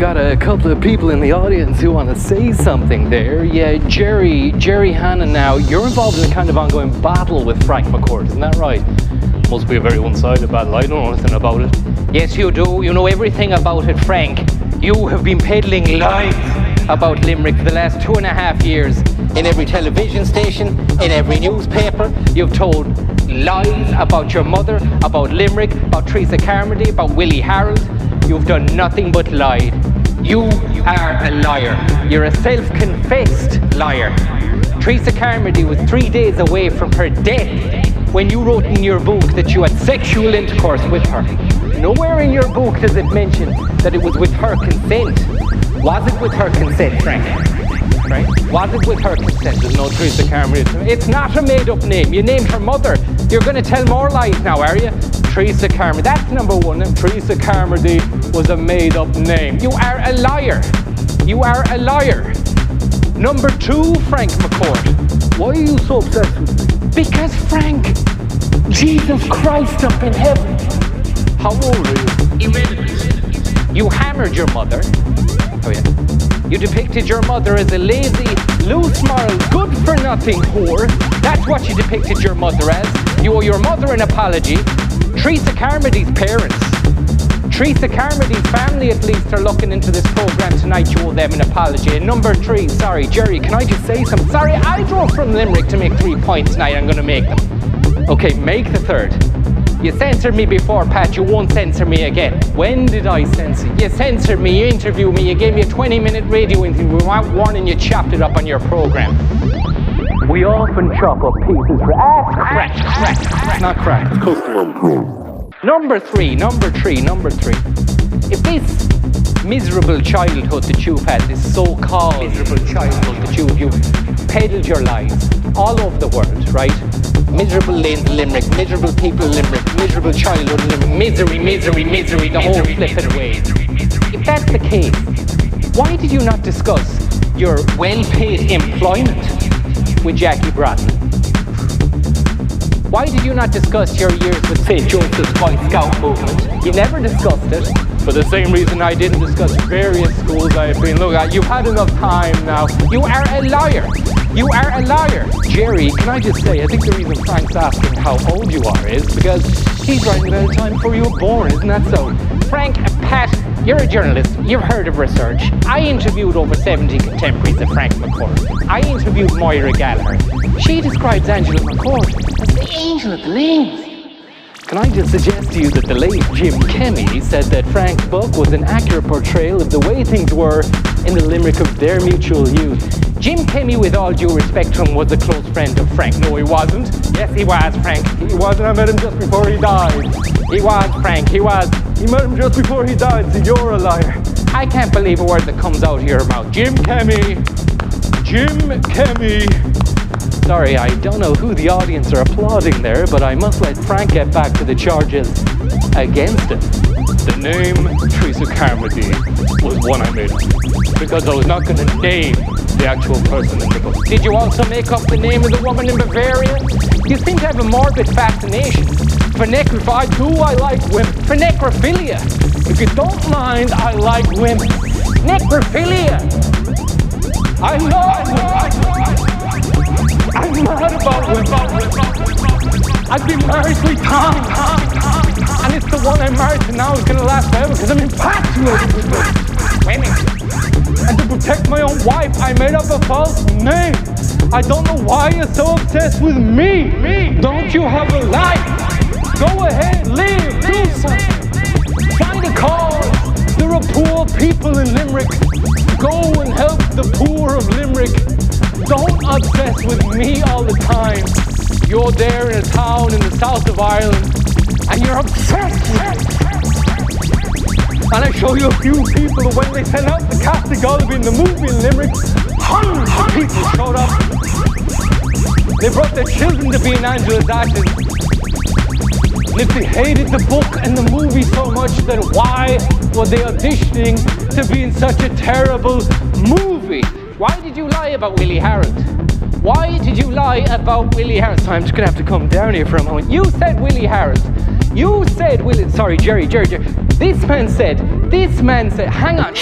got a couple of people in the audience who want to say something there. Yeah, Jerry Hannon now, you're involved in a kind of ongoing battle with Frank McCourt, isn't that right? Must be a very one-sided battle, I don't know anything about it. Yes, you do. You know everything about it, Frank. You have been peddling lies about Limerick for the last 2.5 years. In every television station, in every newspaper, you've told lies about your mother, about Limerick, about Teresa Carmody, about Willie Harold. You've done nothing but lied. You are a liar. You're a self-confessed liar. Teresa Carmody was 3 days away from her death when you wrote in your book that you had sexual intercourse with her. Nowhere in your book does it mention that it was with her consent. Was it with her consent, Frank? Right? Was it with her consent? There's no Teresa Carmody. It's not a made-up name. You named her mother. You're going to tell more lies now, are you? Teresa Carmody. That's number one. And Teresa Carmody was a made-up name. You are a liar. You are a liar. Number two, Frank McCourt. Why are you so obsessed with me? Because, Frank, Jesus Christ up in heaven. How old are you? Irrelevant. You hammered your mother. Oh yeah. You depicted your mother as a lazy, loose-moral, good-for-nothing whore. That's what you depicted your mother as. You owe your mother an apology. Teresa Carmody's parents, Teresa Carmody's family at least are looking into this program tonight. You owe them an apology. And number three, sorry, Jerry, can I just say something? Sorry, I drove from Limerick to make 3 points tonight. I'm going to make them. Okay, make the third. You censored me before, Pat. You won't censor me again. When did I censor you? You censored me, you interviewed me, you gave me a 20-minute radio interview without warning, you chopped it up on your program. We often chop up pieces for crack. Not crack, it's custom. Number three. If this miserable childhood that you've had, this so-called miserable childhood that you've peddled your lies all over the world, right? Miserable lanes in Limerick, miserable people in Limerick, miserable childhood in Limerick, misery, the whole flipping way. If that's the case, why did you not discuss your well-paid employment with Jackie Bratton? Why did you not discuss your years with St. Joseph's Boy Scout movement? You never discussed it. For the same reason I didn't discuss various schools I have been. Look, you've had enough time now. You are a liar. You are a liar. Jerry, can I just say, I think the reason Frank's asking how old you are is because he's writing about a time before you were born, isn't that so? Frank, Pat, you're a journalist. You've heard of research. I interviewed over 70 contemporaries of Frank McCourt. I interviewed Moira Gallagher. She describes Angela McCourt as the angel of the lanes. Can I just suggest to you that the late Jim Kemmy said that Frank's book was an accurate portrayal of the way things were in the Limerick of their mutual youth. Jim Kemmy, with all due respect to him, was a close friend of Frank. No, he wasn't. Yes, he was, Frank. He wasn't. I met him just before he died. He was, Frank. He was. You met him just before he died, so you're a liar. I can't believe a word that comes out of your mouth. Jim Kemmy. Sorry, I don't know who the audience are applauding there, but I must let Frank get back to the charges against him. The name Teresa Carmody was one I made up, because I was not going to name the actual person in the book. Did you also make up the name of the woman in Bavaria? You seem to have a morbid fascination for I like women. For necrophilia. If you don't mind, I like women. Necrophilia. I'm mad about women. I've been married 3 times. And it's the one I'm married to now is going to last forever because I'm infatuated with women. And to protect my own wife, I made up a false name. I don't know why you're so obsessed with me. Don't you have a life? Go ahead, live, do something. Find a cause. There are poor people in Limerick. Go and help the poor of Limerick. Don't obsess with me all the time. You're there in a town in the south of Ireland, and you're obsessed with it. And I show you a few people that when they sent out the cast of Gulliver in the movie in Limerick, hundreds of people showed up. They brought their children to be in Angela's ashes. And if they hated the book and the movie so much, then why were they auditioning to be in such a terrible movie? Why did you lie about Willie Harold? Why did you lie about Willie Harold? I'm just going to have to come down here for a moment. You said Willie Harold. You said Willie... Sorry, Jerry. This man said... Hang on.